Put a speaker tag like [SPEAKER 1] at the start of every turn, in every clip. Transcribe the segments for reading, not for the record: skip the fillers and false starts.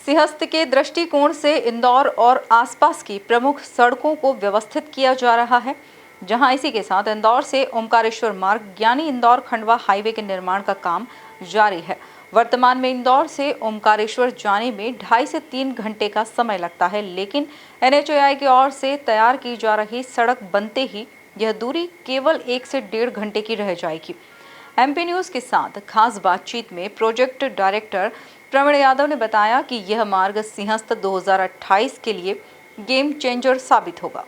[SPEAKER 1] सिंहस्थ के दृष्टिकोण से इंदौर और आसपास की प्रमुख सड़कों को व्यवस्थित किया जा रहा है, जहां इसी के साथ इंदौर से ओमकारेश्वर मार्ग यानी इंदौर खंडवा हाईवे के निर्माण का काम जारी है। वर्तमान में इंदौर से ओमकारेश्वर जाने में 2.5 से 3 घंटे का समय लगता है, लेकिन NHAI की ओर से तैयार की जा रही सड़क बनते ही यह दूरी केवल 1 से 1.5 घंटे की रह जाएगी। MP न्यूज़ के साथ खास बातचीत में प्रोजेक्ट डायरेक्टर प्रवीण यादव ने बताया कि यह मार्ग सिंहस्थ 2028 के लिए गेम चेंजर साबित होगा।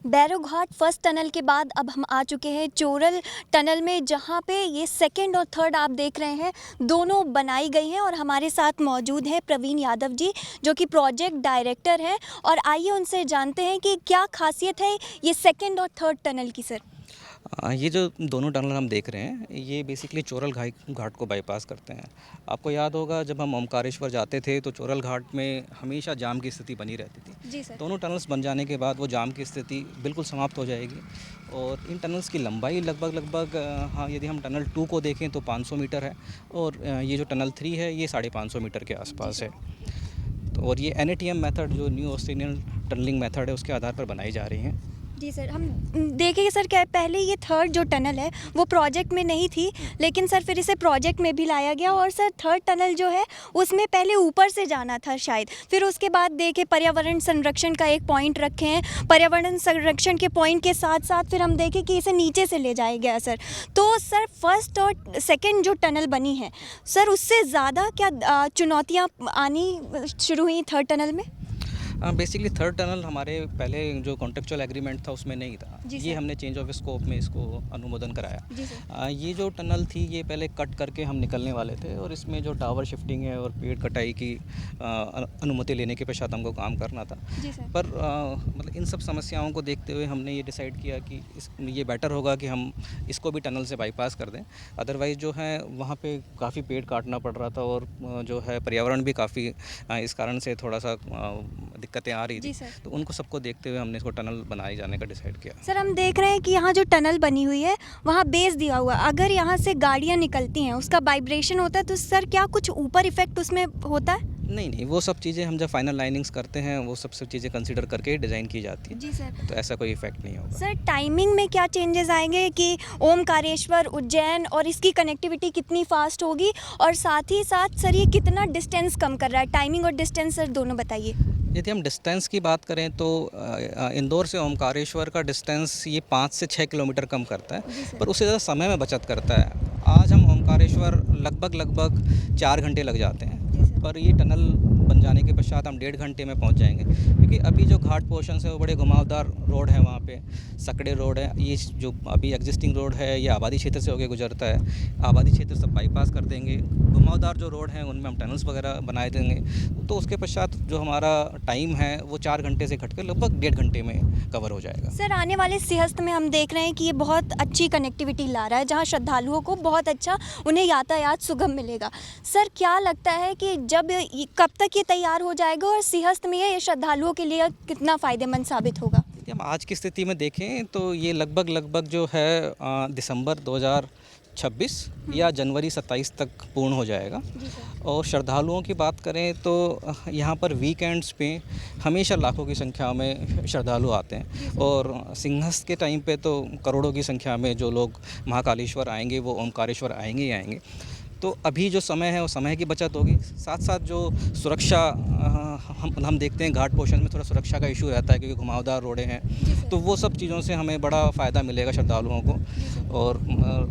[SPEAKER 2] बैरो घाट फर्स्ट टनल के बाद अब हम आ चुके हैं चोरल टनल में, जहां पे ये सेकंड और थर्ड आप देख रहे हैं दोनों बनाई गई हैं। और हमारे साथ मौजूद हैं प्रवीण यादव जी, जो कि प्रोजेक्ट डायरेक्टर हैं। और आइए उनसे जानते हैं कि क्या खासियत है ये सेकंड और थर्ड टनल की। सर,
[SPEAKER 3] ये जो दोनों टनल हम देख रहे हैं ये बेसिकली चोरल घाट को बाईपास करते हैं। आपको याद होगा जब हम ओमकारेश्वर जाते थे तो चोरल घाट में हमेशा जाम की स्थिति बनी रहती थी।
[SPEAKER 2] जी सर।
[SPEAKER 3] दोनों टनल्स बन जाने के बाद वो जाम की स्थिति बिल्कुल समाप्त हो जाएगी। और इन टनल्स की लंबाई लगभग हाँ, यदि हम टनल 2 को देखें तो 500 मीटर है, और ये जो टनल 3 है ये 550 मीटर के आसपास है। तो और ये NATM मेथड जो न्यू ऑस्ट्रेलियन टनलिंग मेथड है उसके आधार पर बनाई जा रही हैं।
[SPEAKER 2] जी सर, हम देखेंगे सर क्या पहले ये थर्ड जो टनल है वो प्रोजेक्ट में नहीं थी, लेकिन सर फिर इसे प्रोजेक्ट में भी लाया गया। और सर थर्ड टनल जो है उसमें पहले ऊपर से जाना था शायद, फिर उसके बाद देखे पर्यावरण संरक्षण का एक पॉइंट रखे हैं। पर्यावरण संरक्षण के पॉइंट के साथ साथ फिर हम देखें कि इसे नीचे से ले जाया गया। सर तो सर फर्स्ट और सेकेंड जो टनल बनी है सर उससे ज़्यादा क्या चुनौतियाँ आनी शुरू हुई थर्ड टनल में?
[SPEAKER 3] बेसिकली थर्ड टनल हमारे पहले जो कॉन्ट्रेक्चुअल एग्रीमेंट था उसमें नहीं था। ये हमने चेंज ऑफ स्कोप में इसको अनुमोदन कराया। ये जो टनल थी ये पहले कट करके हम निकलने वाले थे, और इसमें जो टावर शिफ्टिंग है और पेड़ कटाई की अनुमति लेने के पश्चात हमको काम करना था। पर मतलब इन सब समस्याओं को देखते हुए हमने ये डिसाइड किया कि ये बेटर होगा कि हम इसको भी टनल से बाईपास कर दें। अदरवाइज़ जो है वहाँ पे काफ़ी पेड़ काटना पड़ रहा था, और जो है पर्यावरण भी काफ़ी इस कारण से थोड़ा सा दिक्कतें आ रही थी। तो उनको सबको देखते हुए हमने इसको टनल बनाए जाने का डिसाइड किया।
[SPEAKER 2] सर हम देख रहे हैं कि यहाँ जो टनल बनी हुई है वहाँ बेस दिया हुआ, अगर यहाँ से गाड़ियाँ निकलती हैं उसका वाइब्रेशन होता है, तो सर क्या कुछ ऊपर इफेक्ट उसमें होता है?
[SPEAKER 3] नहीं, वो सब चीज़ें हम जब फाइनल लाइनिंग्स करते हैं वो सब चीज़ें कंसीडर करके डिज़ाइन की जाती है।
[SPEAKER 2] जी सर।
[SPEAKER 3] तो ऐसा कोई इफेक्ट नहीं होगा।
[SPEAKER 2] सर टाइमिंग में क्या चेंजेस आएंगे कि ओमकारेश्वर उज्जैन और इसकी कनेक्टिविटी कितनी फास्ट होगी, और साथ ही साथ सर ये कितना डिस्टेंस कम कर रहा है? टाइमिंग और डिस्टेंस सर दोनों बताइए।
[SPEAKER 3] यदि हम डिस्टेंस की बात करें तो इंदौर से ओमकारेश्वर का डिस्टेंस ये 5 से 6 किलोमीटर कम करता है, पर उससे ज़्यादा समय में बचत करता है। आज हम ओमकारेश्वर लगभग 4 घंटे लग जाते हैं, पर ये टनल बन जाने के पश्चात हम 1.5 घंटे में पहुंच जाएंगे, क्योंकि अभी जो घाट पोर्शन है वो बड़े घुमावदार रोड है, वहाँ पे सकड़े रोड है। ये जो अभी एग्जिस्टिंग रोड है ये आबादी क्षेत्र से होकर गुजरता है। आबादी क्षेत्र सब बाईपास कर देंगे। घुमावदार जो रोड हैं उनमें हम टनल्स वगैरह बनाए देंगे, तो उसके पश्चात जो हमारा टाइम है वो 4 घंटे से घटकर लगभग 1.5 घंटे में कवर हो जाएगा।
[SPEAKER 2] सर आने वाले सिंहस्थ में हम देख रहे हैं कि ये बहुत अच्छी कनेक्टिविटी ला रहा है, जहाँ श्रद्धालुओं को बहुत अच्छा उन्हें यातायात सुगम मिलेगा। सर क्या लगता है कि कब तक ये तैयार हो जाएगा, और सिंहस्थ में ये श्रद्धालुओं के लिए कितना फ़ायदेमंद साबित होगा?
[SPEAKER 3] यदि हम आज की स्थिति में देखें तो ये लगभग जो है दिसंबर 2026 या जनवरी 27 तक पूर्ण हो जाएगा। और श्रद्धालुओं की बात करें तो यहाँ पर वीकेंड्स पे हमेशा लाखों की संख्या में श्रद्धालु आते हैं, और सिंहस्थ के टाइम पे तो करोड़ों की संख्या में जो लोग महाकालेश्वर आएंगे वो ओमकारेश्वर आएंगे ही आएंगे। तो अभी जो समय है वो समय की बचत होगी, साथ साथ जो सुरक्षा हम देखते हैं घाट पोर्शन में थोड़ा सुरक्षा का इशू रहता है, क्योंकि घुमावदार रोडें हैं। तो वो सब चीज़ों से हमें बड़ा फ़ायदा मिलेगा श्रद्धालुओं को, और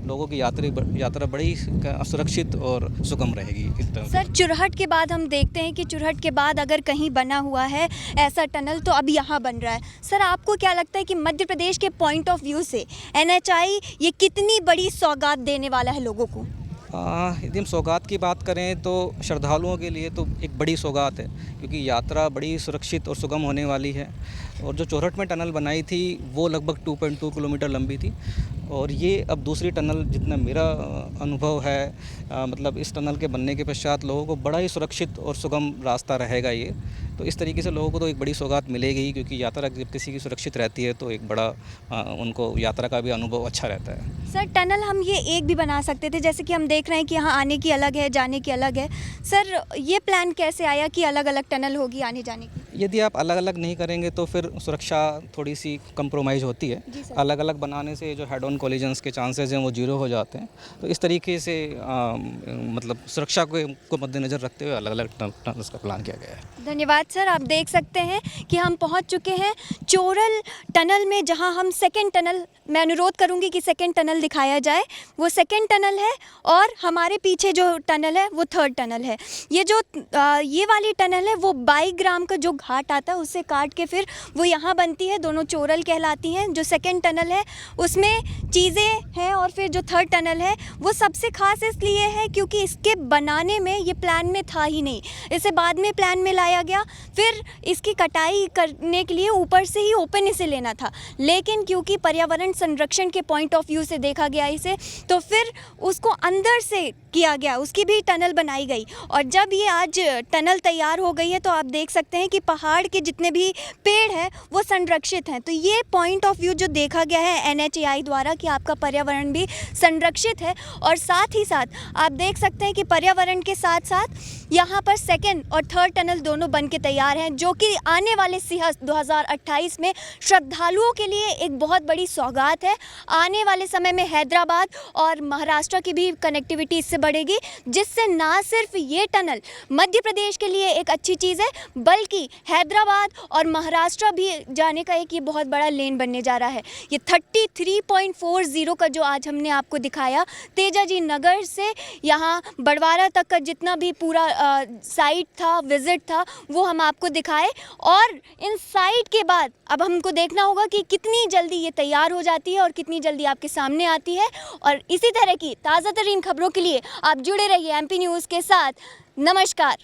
[SPEAKER 3] लोगों की यात्रा बड़ी सुरक्षित और सुगम रहेगी इस तरह।
[SPEAKER 2] सर चुरहट के बाद हम देखते हैं कि चुरहट के बाद अगर कहीं बना हुआ है ऐसा टनल तो अब यहाँ बन रहा है। सर आपको क्या लगता है कि मध्य प्रदेश के पॉइंट ऑफ व्यू से NHAI ये कितनी बड़ी सौगात देने वाला है लोगों को?
[SPEAKER 3] यदि हम सौगात की बात करें तो श्रद्धालुओं के लिए तो एक बड़ी सौगात है, क्योंकि यात्रा बड़ी सुरक्षित और सुगम होने वाली है। और जो चोरहट में टनल बनाई थी वो लगभग 2.2 किलोमीटर लंबी थी, और ये अब दूसरी टनल जितना मेरा अनुभव है मतलब इस टनल के बनने के पश्चात लोगों को बड़ा ही सुरक्षित और सुगम रास्ता रहेगा ये। तो इस तरीके से लोगों को तो एक बड़ी सौगात मिलेगी, क्योंकि यात्रा जब किसी की सुरक्षित रहती है तो एक बड़ा उनको यात्रा का भी अनुभव अच्छा रहता है।
[SPEAKER 2] सर टनल हम ये एक भी बना सकते थे, जैसे कि हम देख रहे हैं कि यहाँ आने की अलग है, जाने की अलग है। सर ये प्लान कैसे आया कि अलग अलग टनल होगी आने जाने की?
[SPEAKER 3] यदि आप अलग अलग नहीं करेंगे तो फिर सुरक्षा थोड़ी सी कंप्रोमाइज़ होती है।
[SPEAKER 2] जी सर।
[SPEAKER 3] अलग अलग बनाने से जो हेड ऑन कोलिजन्स के चांसेस हैं वो जीरो हो जाते हैं। तो इस तरीके से मतलब सुरक्षा को मद्देनज़र रखते हुए अलग अलग टनल्स का प्लान किया गया है।
[SPEAKER 2] धन्यवाद सर। आप देख सकते हैं कि हम पहुंच चुके हैं चोरल टनल में, जहां हम सेकंड टनल, मैं अनुरोध करूंगी कि सेकंड टनल दिखाया जाए। वो सेकंड टनल है और हमारे पीछे जो टनल है वो थर्ड टनल है। ये वाली टनल है वो 22 ग्राम का जो घाट आता है उससे काट के फिर वो यहाँ बनती है, दोनों चोरल कहलाती हैं। जो सेकंड टनल है उसमें चीज़ें हैं और फिर जो थर्ड टनल है वो सबसे खास इसलिए है क्योंकि इसके बनाने में ये प्लान में था ही नहीं, इसे बाद में प्लान में लाया गया। फिर इसकी कटाई करने के लिए ऊपर से ही ओपन इसे लेना था, लेकिन क्योंकि पर्यावरण संरक्षण के पॉइंट ऑफ व्यू से देखा गया इसे, तो फिर उसको अंदर से किया गया, उसकी भी टनल बनाई गई। और जब ये आज टनल तैयार हो गई है तो आप देख सकते हैं कि पहाड़ के जितने भी पेड़ हैं वो संरक्षित हैं। तो ये पॉइंट ऑफ व्यू जो देखा गया है NHAI द्वारा कि आपका पर्यावरण भी संरक्षित है। और साथ ही साथ आप देख सकते हैं कि पर्यावरण के साथ साथ यहाँ पर सेकेंड और थर्ड टनल दोनों बन के तैयार हैं, जो कि आने वाले सिंहस्थ 2028 में श्रद्धालुओं के लिए एक बहुत बड़ी सौगात है। आने वाले समय में हैदराबाद और महाराष्ट्र की भी कनेक्टिविटी इससे बढ़ेगी, जिससे ना सिर्फ ये टनल मध्य प्रदेश के लिए एक अच्छी चीज़ है, बल्कि हैदराबाद और महाराष्ट्र भी जाने का एक ये बहुत बड़ा लेन बनने जा रहा है। ये 33.40 का जो आज हमने आपको दिखाया, तेजाजी नगर से यहाँ बड़वारा तक का जितना भी पूरा साइट था, विज़िट था, वो हम आपको दिखाए। और इन साइट के बाद अब हमको देखना होगा कि कितनी जल्दी ये तैयार हो जाती है और कितनी जल्दी आपके सामने आती है। और इसी तरह की ताज़ा तरीन खबरों के लिए आप जुड़े रहिए MP न्यूज़ के साथ। नमस्कार।